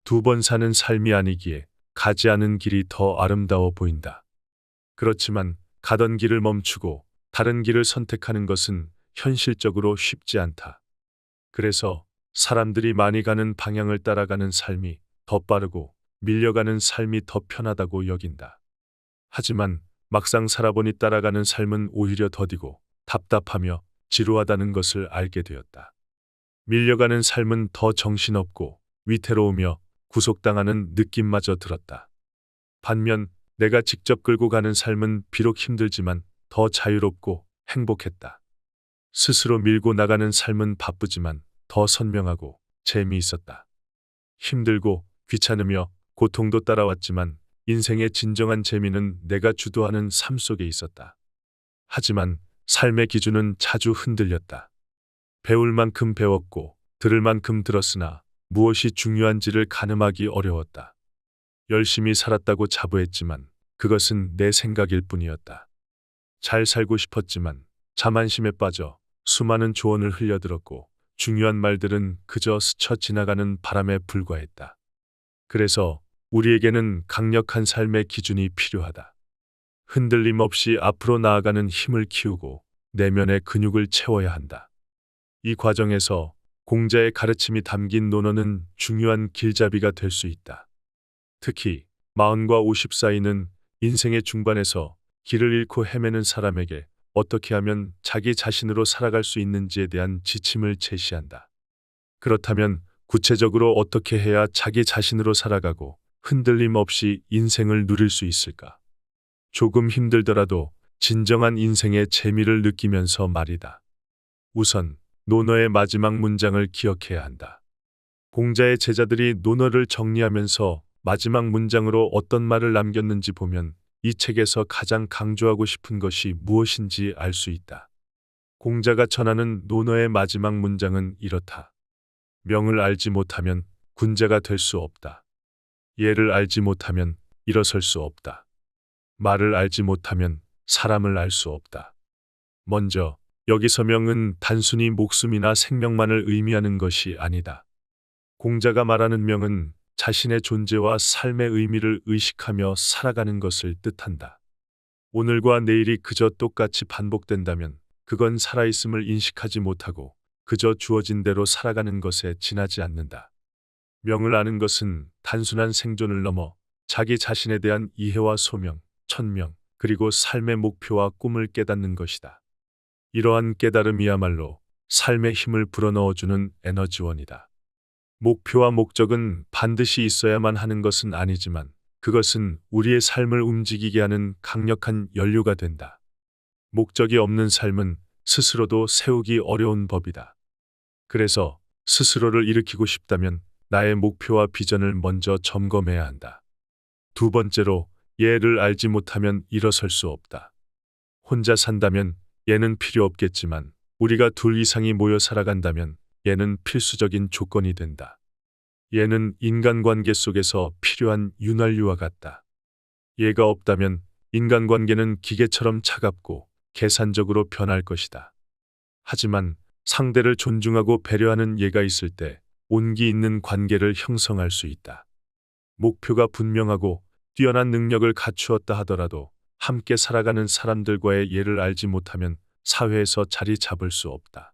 두 번 사는 삶이 아니기에 가지 않은 길이 더 아름다워 보인다. 그렇지만 가던 길을 멈추고 다른 길을 선택하는 것은 현실적으로 쉽지 않다. 그래서 사람들이 많이 가는 방향을 따라가는 삶이 더 빠르고 밀려가는 삶이 더 편하다고 여긴다. 하지만 막상 살아보니 따라가는 삶은 오히려 더디고 답답하며 지루하다는 것을 알게 되었다. 밀려가는 삶은 더 정신없고 위태로우며 구속당하는 느낌마저 들었다. 반면 내가 직접 끌고 가는 삶은 비록 힘들지만 더 자유롭고 행복했다. 스스로 밀고 나가는 삶은 바쁘지만 더 선명하고 재미있었다. 힘들고 귀찮으며 고통도 따라왔지만 인생의 진정한 재미는 내가 주도하는 삶 속에 있었다. 하지만 삶의 기준은 자주 흔들렸다. 배울 만큼 배웠고 들을 만큼 들었으나 무엇이 중요한지를 가늠하기 어려웠다. 열심히 살았다고 자부했지만 그것은 내 생각일 뿐이었다. 잘 살고 싶었지만 자만심에 빠져 수많은 조언을 흘려들었고 중요한 말들은 그저 스쳐 지나가는 바람에 불과했다. 그래서 우리에게는 강력한 삶의 기준이 필요하다. 흔들림 없이 앞으로 나아가는 힘을 키우고 내면의 근육을 채워야 한다. 이 과정에서 공자의 가르침이 담긴 논어는 중요한 길잡이가 될 수 있다. 특히 40과 50 사이는 인생의 중반에서 길을 잃고 헤매는 사람에게 어떻게 하면 자기 자신으로 살아갈 수 있는지에 대한 지침을 제시한다. 그렇다면 구체적으로 어떻게 해야 자기 자신으로 살아가고 흔들림 없이 인생을 누릴 수 있을까? 조금 힘들더라도 진정한 인생의 재미를 느끼면서 말이다. 우선 논어의 마지막 문장을 기억해야 한다. 공자의 제자들이 논어를 정리하면서 마지막 문장으로 어떤 말을 남겼는지 보면 이 책에서 가장 강조하고 싶은 것이 무엇인지 알 수 있다. 공자가 전하는 논어의 마지막 문장은 이렇다. 명을 알지 못하면 군자가 될 수 없다. 예를 알지 못하면 일어설 수 없다. 말을 알지 못하면 사람을 알 수 없다. 먼저 여기서 명은 단순히 목숨이나 생명만을 의미하는 것이 아니다. 공자가 말하는 명은 자신의 존재와 삶의 의미를 의식하며 살아가는 것을 뜻한다. 오늘과 내일이 그저 똑같이 반복된다면 그건 살아있음을 인식하지 못하고 그저 주어진 대로 살아가는 것에 지나지 않는다. 명을 아는 것은 단순한 생존을 넘어 자기 자신에 대한 이해와 소명, 천명, 그리고 삶의 목표와 꿈을 깨닫는 것이다. 이러한 깨달음이야말로 삶의 힘을 불어넣어주는 에너지원이다. 목표와 목적은 반드시 있어야만 하는 것은 아니지만 그것은 우리의 삶을 움직이게 하는 강력한 연료가 된다. 목적이 없는 삶은 스스로도 세우기 어려운 법이다. 그래서 스스로를 일으키고 싶다면 나의 목표와 비전을 먼저 점검해야 한다. 두 번째로 예를 알지 못하면 일어설 수 없다. 혼자 산다면 예는 필요 없겠지만 우리가 둘 이상이 모여 살아간다면 예는 필수적인 조건이 된다. 예는 인간관계 속에서 필요한 윤활유와 같다. 예가 없다면 인간관계는 기계처럼 차갑고 계산적으로 변할 것이다. 하지만 상대를 존중하고 배려하는 예가 있을 때 온기 있는 관계를 형성할 수 있다. 목표가 분명하고 뛰어난 능력을 갖추었다 하더라도 함께 살아가는 사람들과의 예를 알지 못하면 사회에서 자리 잡을 수 없다.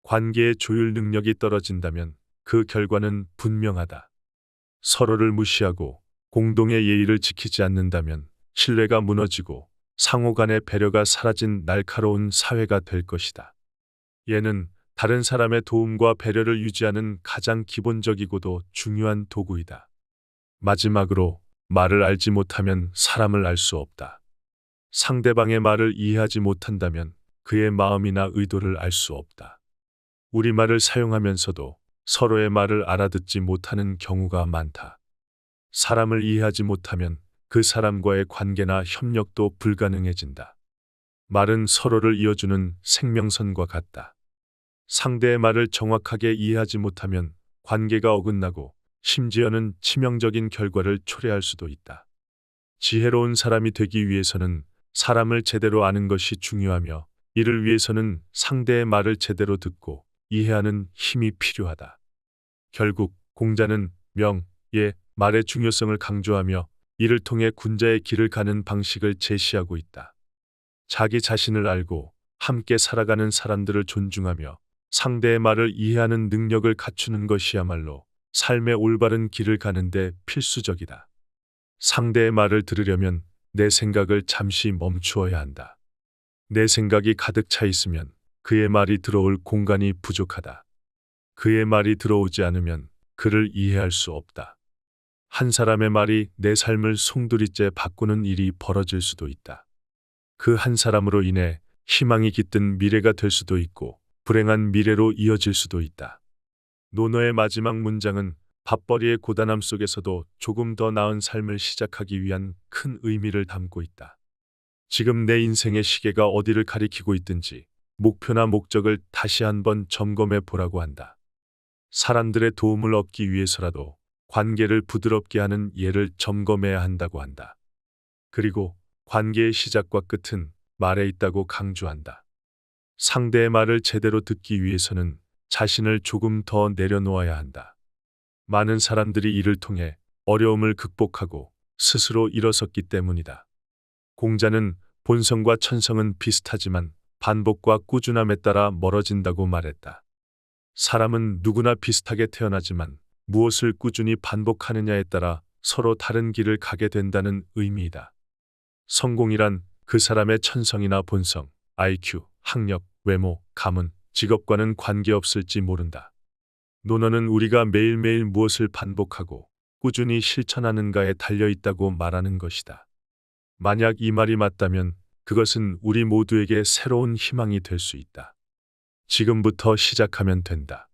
관계의 조율 능력이 떨어진다면 그 결과는 분명하다. 서로를 무시하고 공동의 예의를 지키지 않는다면 신뢰가 무너지고 상호 간의 배려가 사라진 날카로운 사회가 될 것이다. 예는 다른 사람의 도움과 배려를 유지하는 가장 기본적이고도 중요한 도구이다. 마지막으로 말을 알지 못하면 사람을 알 수 없다. 상대방의 말을 이해하지 못한다면 그의 마음이나 의도를 알 수 없다. 우리말을 사용하면서도 서로의 말을 알아듣지 못하는 경우가 많다. 사람을 이해하지 못하면 그 사람과의 관계나 협력도 불가능해진다. 말은 서로를 이어주는 생명선과 같다. 상대의 말을 정확하게 이해하지 못하면 관계가 어긋나고 심지어는 치명적인 결과를 초래할 수도 있다. 지혜로운 사람이 되기 위해서는 사람을 제대로 아는 것이 중요하며 이를 위해서는 상대의 말을 제대로 듣고 이해하는 힘이 필요하다. 결국 공자는 명, 예, 말의 중요성을 강조하며 이를 통해 군자의 길을 가는 방식을 제시하고 있다. 자기 자신을 알고 함께 살아가는 사람들을 존중하며 상대의 말을 이해하는 능력을 갖추는 것이야말로 삶의 올바른 길을 가는데 필수적이다. 상대의 말을 들으려면 내 생각을 잠시 멈추어야 한다. 내 생각이 가득 차 있으면 그의 말이 들어올 공간이 부족하다. 그의 말이 들어오지 않으면 그를 이해할 수 없다. 한 사람의 말이 내 삶을 송두리째 바꾸는 일이 벌어질 수도 있다. 그 한 사람으로 인해 희망이 깃든 미래가 될 수도 있고 불행한 미래로 이어질 수도 있다. 논어의 마지막 문장은 밥벌이의 고단함 속에서도 조금 더 나은 삶을 시작하기 위한 큰 의미를 담고 있다. 지금 내 인생의 시계가 어디를 가리키고 있든지 목표나 목적을 다시 한번 점검해 보라고 한다. 사람들의 도움을 얻기 위해서라도 관계를 부드럽게 하는 예를 점검해야 한다고 한다. 그리고 관계의 시작과 끝은 말에 있다고 강조한다. 상대의 말을 제대로 듣기 위해서는 자신을 조금 더 내려놓아야 한다. 많은 사람들이 이를 통해 어려움을 극복하고 스스로 일어섰기 때문이다. 공자는 본성과 천성은 비슷하지만 반복과 꾸준함에 따라 멀어진다고 말했다. 사람은 누구나 비슷하게 태어나지만 무엇을 꾸준히 반복하느냐에 따라 서로 다른 길을 가게 된다는 의미이다. 성공이란 그 사람의 천성이나 본성, IQ, 학력, 외모, 가문, 직업과는 관계없을지 모른다. 논어는 우리가 매일매일 무엇을 반복하고 꾸준히 실천하는가에 달려 있다고 말하는 것이다. 만약 이 말이 맞다면 그것은 우리 모두에게 새로운 희망이 될 수 있다. 지금부터 시작하면 된다.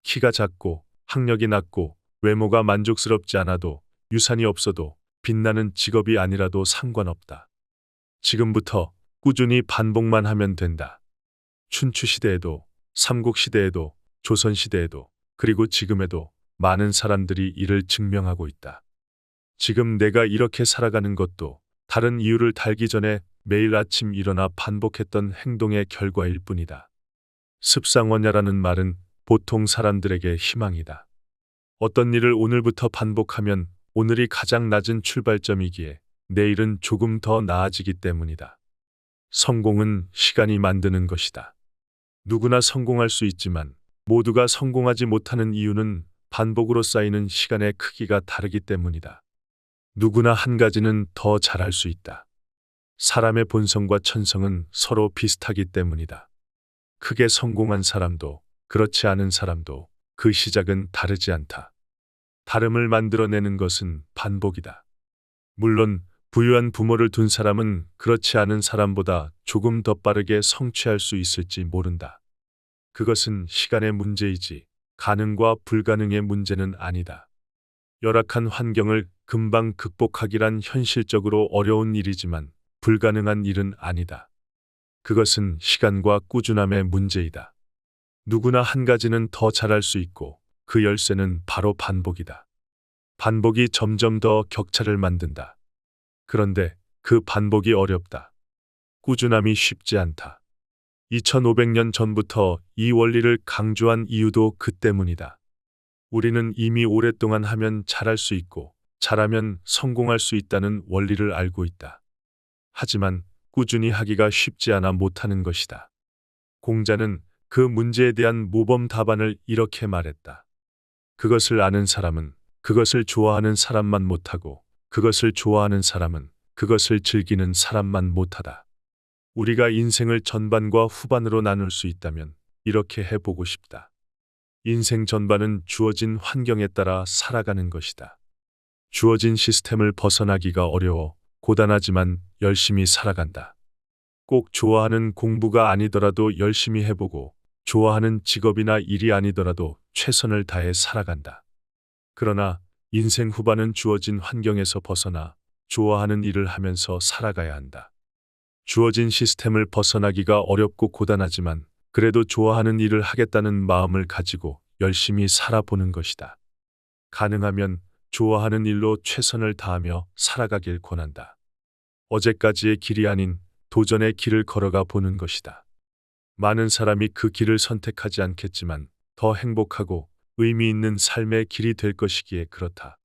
키가 작고 학력이 낮고 외모가 만족스럽지 않아도 유산이 없어도 빛나는 직업이 아니라도 상관없다. 지금부터 꾸준히 반복만 하면 된다. 춘추시대에도 삼국시대에도 조선시대에도 그리고 지금에도 많은 사람들이 이를 증명하고 있다. 지금 내가 이렇게 살아가는 것도 다른 이유를 달기 전에 매일 아침 일어나 반복했던 행동의 결과일 뿐이다. 습상원야라는 말은 보통 사람들에게 희망이다. 어떤 일을 오늘부터 반복하면 오늘이 가장 낮은 출발점이기에 내일은 조금 더 나아지기 때문이다. 성공은 시간이 만드는 것이다. 누구나 성공할 수 있지만 모두가 성공하지 못하는 이유는 반복으로 쌓이는 시간의 크기가 다르기 때문이다. 누구나 한 가지는 더 잘할 수 있다. 사람의 본성과 천성은 서로 비슷하기 때문이다. 크게 성공한 사람도 그렇지 않은 사람도 그 시작은 다르지 않다. 다름을 만들어내는 것은 반복이다. 물론 부유한 부모를 둔 사람은 그렇지 않은 사람보다 조금 더 빠르게 성취할 수 있을지 모른다. 그것은 시간의 문제이지 가능과 불가능의 문제는 아니다. 열악한 환경을 금방 극복하기란 현실적으로 어려운 일이지만 불가능한 일은 아니다. 그것은 시간과 꾸준함의 문제이다. 누구나 한 가지는 더 잘할 수 있고 그 열쇠는 바로 반복이다. 반복이 점점 더 격차를 만든다. 그런데 그 반복이 어렵다. 꾸준함이 쉽지 않다. 2500년 전부터 이 원리를 강조한 이유도 그 때문이다. 우리는 이미 오랫동안 하면 잘할 수 있고 잘하면 성공할 수 있다는 원리를 알고 있다. 하지만 꾸준히 하기가 쉽지 않아 못하는 것이다. 공자는 그 문제에 대한 모범 답안을 이렇게 말했다. 그것을 아는 사람은 그것을 좋아하는 사람만 못하고 그것을 좋아하는 사람은 그것을 즐기는 사람만 못하다. 우리가 인생을 전반과 후반으로 나눌 수 있다면 이렇게 해보고 싶다. 인생 전반은 주어진 환경에 따라 살아가는 것이다. 주어진 시스템을 벗어나기가 어려워 고단하지만 열심히 살아간다. 꼭 좋아하는 공부가 아니더라도 열심히 해보고 좋아하는 직업이나 일이 아니더라도 최선을 다해 살아간다. 그러나 인생 후반은 주어진 환경에서 벗어나 좋아하는 일을 하면서 살아가야 한다. 주어진 시스템을 벗어나기가 어렵고 고단하지만 그래도 좋아하는 일을 하겠다는 마음을 가지고 열심히 살아보는 것이다. 가능하면 좋아하는 일로 최선을 다하며 살아가길 권한다. 어제까지의 길이 아닌 도전의 길을 걸어가 보는 것이다. 많은 사람이 그 길을 선택하지 않겠지만 더 행복하고 의미 있는 삶의 길이 될 것이기에 그렇다.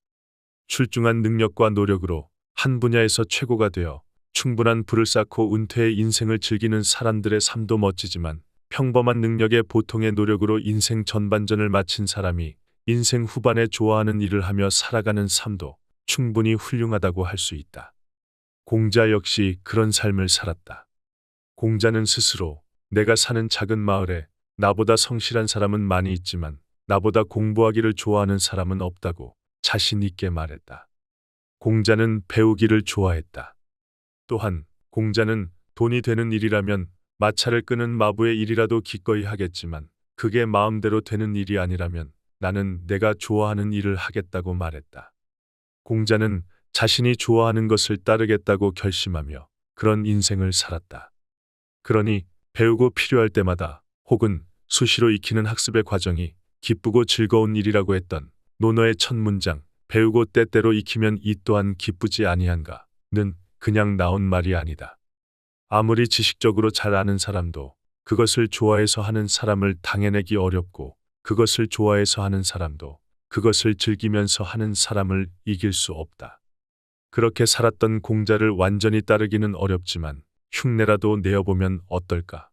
출중한 능력과 노력으로 한 분야에서 최고가 되어 충분한 부를 쌓고 은퇴의 인생을 즐기는 사람들의 삶도 멋지지만 평범한 능력에 보통의 노력으로 인생 전반전을 마친 사람이 인생 후반에 좋아하는 일을 하며 살아가는 삶도 충분히 훌륭하다고 할 수 있다. 공자 역시 그런 삶을 살았다. 공자는 스스로 내가 사는 작은 마을에 나보다 성실한 사람은 많이 있지만 나보다 공부하기를 좋아하는 사람은 없다고 자신 있게 말했다. 공자는 배우기를 좋아했다. 또한 공자는 돈이 되는 일이라면 마차를 끄는 마부의 일이라도 기꺼이 하겠지만 그게 마음대로 되는 일이 아니라면 나는 내가 좋아하는 일을 하겠다고 말했다. 공자는 자신이 좋아하는 것을 따르겠다고 결심하며 그런 인생을 살았다. 그러니 배우고 필요할 때마다 혹은 수시로 익히는 학습의 과정이 기쁘고 즐거운 일이라고 했던 논어의 첫 문장 배우고 때때로 익히면 이 또한 기쁘지 아니한가는 그냥 나온 말이 아니다. 아무리 지식적으로 잘 아는 사람도 그것을 좋아해서 하는 사람을 당해내기 어렵고 그것을 좋아해서 하는 사람도 그것을 즐기면서 하는 사람을 이길 수 없다. 그렇게 살았던 공자를 완전히 따르기는 어렵지만 흉내라도 내어보면 어떨까?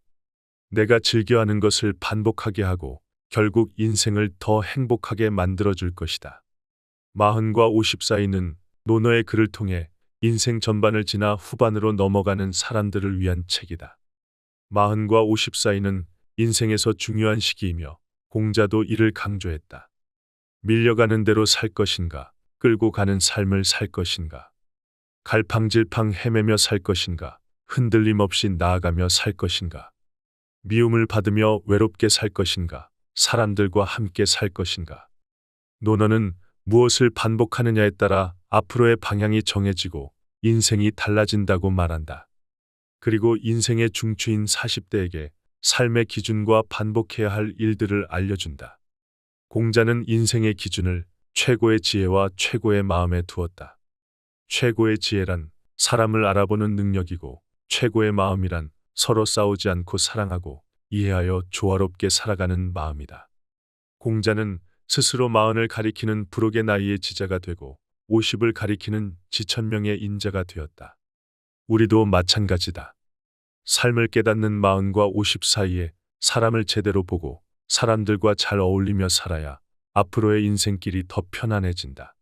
내가 즐겨하는 것을 반복하게 하고 결국 인생을 더 행복하게 만들어줄 것이다. 40과 50 사이는 논어의 글을 통해 인생 전반을 지나 후반으로 넘어가는 사람들을 위한 책이다. 40과 50 사이는 인생에서 중요한 시기이며 공자도 이를 강조했다. 밀려가는 대로 살 것인가, 끌고 가는 삶을 살 것인가, 갈팡질팡 헤매며 살 것인가, 흔들림 없이 나아가며 살 것인가, 미움을 받으며 외롭게 살 것인가, 사람들과 함께 살 것인가. 논어는 무엇을 반복하느냐에 따라 앞으로의 방향이 정해지고 인생이 달라진다고 말한다. 그리고 인생의 중추인 40대에게 삶의 기준과 반복해야 할 일들을 알려준다. 공자는 인생의 기준을 최고의 지혜와 최고의 마음에 두었다. 최고의 지혜란 사람을 알아보는 능력이고 최고의 마음이란 서로 싸우지 않고 사랑하고 이해하여 조화롭게 살아가는 마음이다. 공자는 스스로 40을 가리키는 부록의 나이의 지자가 되고 50을 가리키는 지천명의 인자가 되었다. 우리도 마찬가지다. 삶을 깨닫는 40과 50 사이에 사람을 제대로 보고 사람들과 잘 어울리며 살아야 앞으로의 인생길이 더 편안해진다.